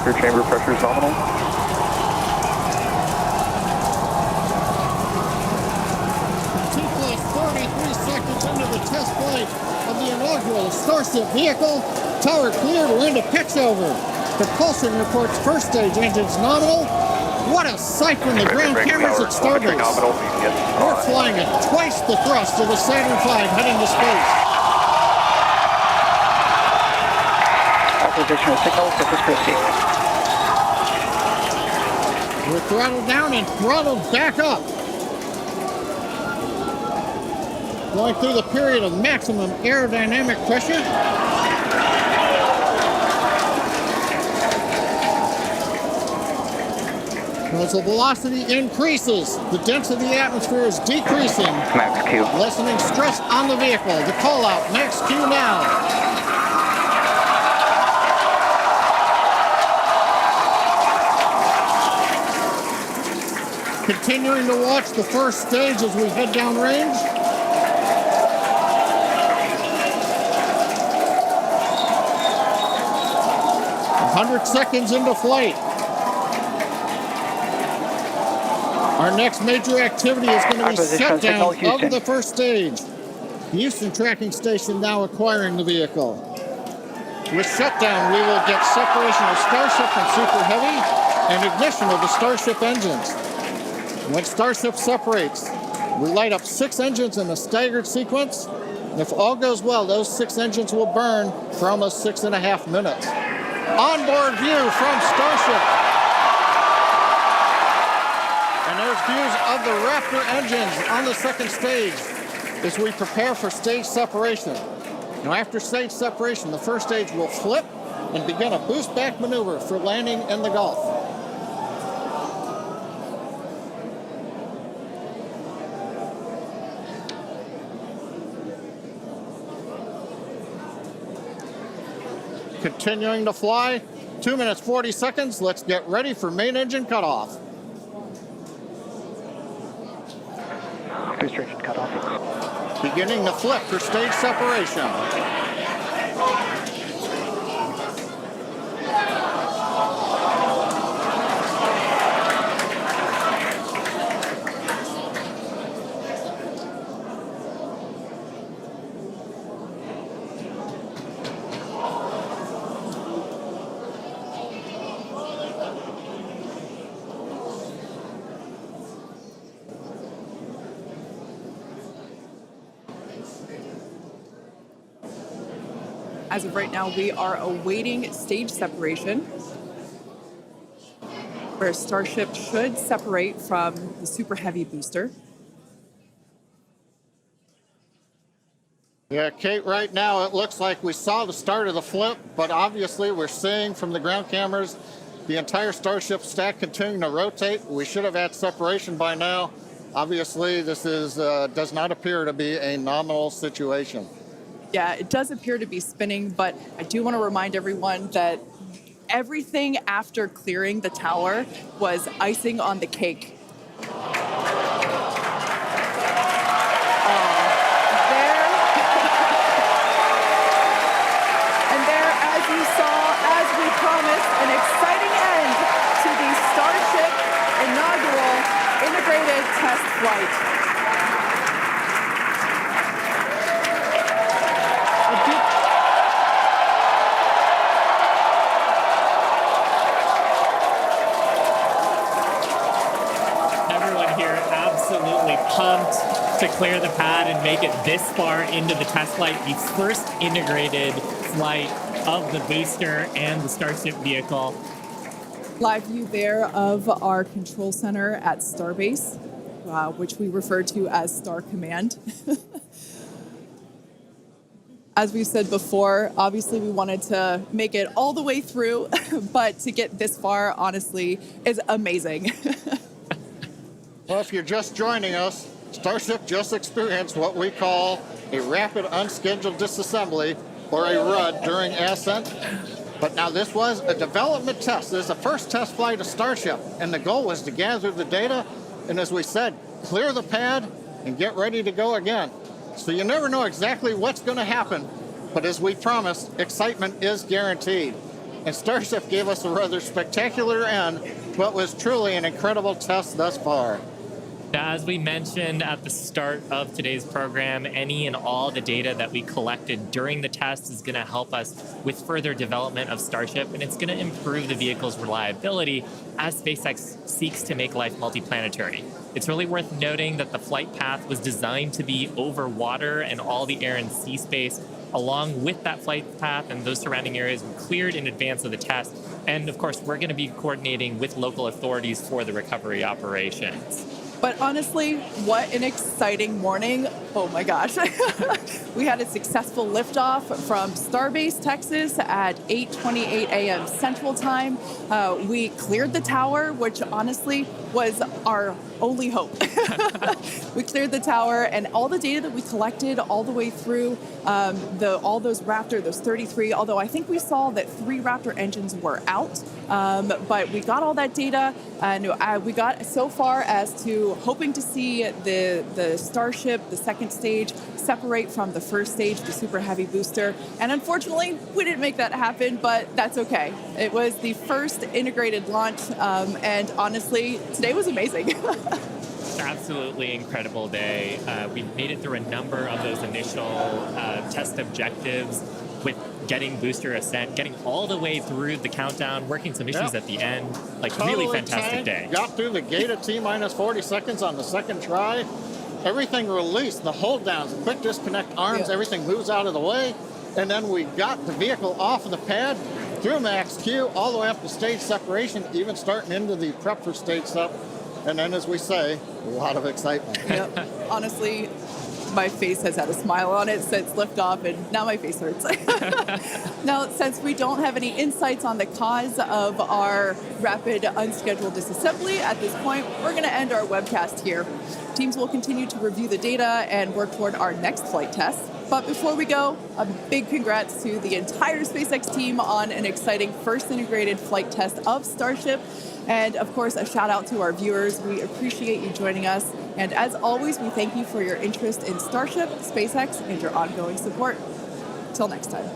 Your chamber pressure is nominal. Seconds into the test flight of the inaugural Starship vehicle. Tower cleared, we're into pitch over. Propulsion reports first stage engines nominal. What a sight from the ground cameras at Starbase. We're flying at twice the thrust of the Saturn V heading to space. Acquisition of signal, surface proceed. We're throttled down and throttled back up. Going through the period of maximum aerodynamic pressure. As the velocity increases, the density of the atmosphere is decreasing. Max Q. Lessening stress on the vehicle. The call out, max Q now. Continuing to watch the first stage as we head downrange. 100 seconds into flight. Our next major activity is going to be shutdown of the first stage. The Houston tracking station now acquiring the vehicle. With shutdown, we will get separation of Starship from Super Heavy and ignition of the Starship engines. When Starship separates, we light up 6 engines in a staggered sequence. And if all goes well, those 6 engines will burn for almost 6.5 minutes. Onboard view from Starship. And there's views of the Raptor engines on the second stage as we prepare for stage separation. Now after stage separation, the first stage will flip and begin a boost back maneuver for landing in the Gulf. Continuing to fly, 2 minutes 40 seconds. Let's get ready for main engine cutoff. Restriction cutoff. Beginning to flip for stage separation. As of right now, we are awaiting stage separation, where Starship should separate from the Super Heavy booster. Yeah, Kate, right now it looks like we saw the start of the flip, but obviously we're seeing from the ground cameras the entire Starship stack continuing to rotate. We should have had separation by now. Obviously, this is does not appear to be a nominal situation. Yeah, it does appear to be spinning, but I do want to remind everyone that everything after clearing the tower was icing on the cake. And there, as you saw, as we promised, an exciting end to the Starship inaugural integrated test flight. Pumped to clear the pad and make it this far into the test flight, the first integrated flight of the booster and the Starship vehicle. Live view there of our control center at Starbase, which we refer to as Star Command. As we said before, obviously we wanted to make it all the way through, but to get this far, honestly, is amazing. Well, if you're just joining us, Starship just experienced what we call a rapid unscheduled disassembly, or a RUD, during ascent. But now this was a development test. This is the first test flight of Starship, and the goal was to gather the data, and as we said, clear the pad and get ready to go again. So you never know exactly what's going to happen, but as we promised, excitement is guaranteed. and Starship gave us a rather spectacular and what was truly an incredible test thus far. Now, as we mentioned at the start of today's program, any and all the data that we collected during the test is going to help us with further development of Starship, and it's going to improve the vehicle's reliability as SpaceX seeks to make life multiplanetary. It's really worth noting that the flight path was designed to be over water and all the air and sea space. Along with that flight path and those surrounding areas were cleared in advance of the test. And of course, we're going to be coordinating with local authorities for the recovery operations. But honestly, what an exciting morning. Oh my gosh. We had a successful liftoff from Starbase, Texas at 8:28 a.m. Central Time. We cleared the tower, which honestly was our only hope. We cleared the tower, and all the data that we collected all the way through all those Raptor, those 33, although I think we saw that 3 Raptor engines were out, but we got all that data, and we got so far as to hoping to see the Starship, the second stage, separate from the first stage, the super heavy booster. And unfortunately, we didn't make that happen, but that's okay. It was the first integrated launch, and honestly, today was amazing. Absolutely incredible day. We made it through a number of those initial test objectives with getting booster ascent, getting all the way through the countdown, working some issues at the end. Like, Totally really fantastic day. Got through the gate at T-minus 40 seconds on the second try. Everything released, the hold downs, quick disconnect arms, everything moves out of the way. And then we got the vehicle off of the pad, through max Q, all the way up to stage separation, even starting into the prep for stage sep. And then, as we say, a lot of excitement. Yep. Honestly, my face has had a smile on it since liftoff, and now my face hurts. Now, since we don't have any insights on the cause of our rapid unscheduled disassembly at this point, we're going to end our webcast here. Teams will continue to review the data and work toward our next flight test. But before we go, a big congrats to the entire SpaceX team on an exciting first integrated flight test of Starship. And of course, a shout out to our viewers. We appreciate you joining us. And as always, we thank you for your interest in Starship, SpaceX, and your ongoing support. Till next time.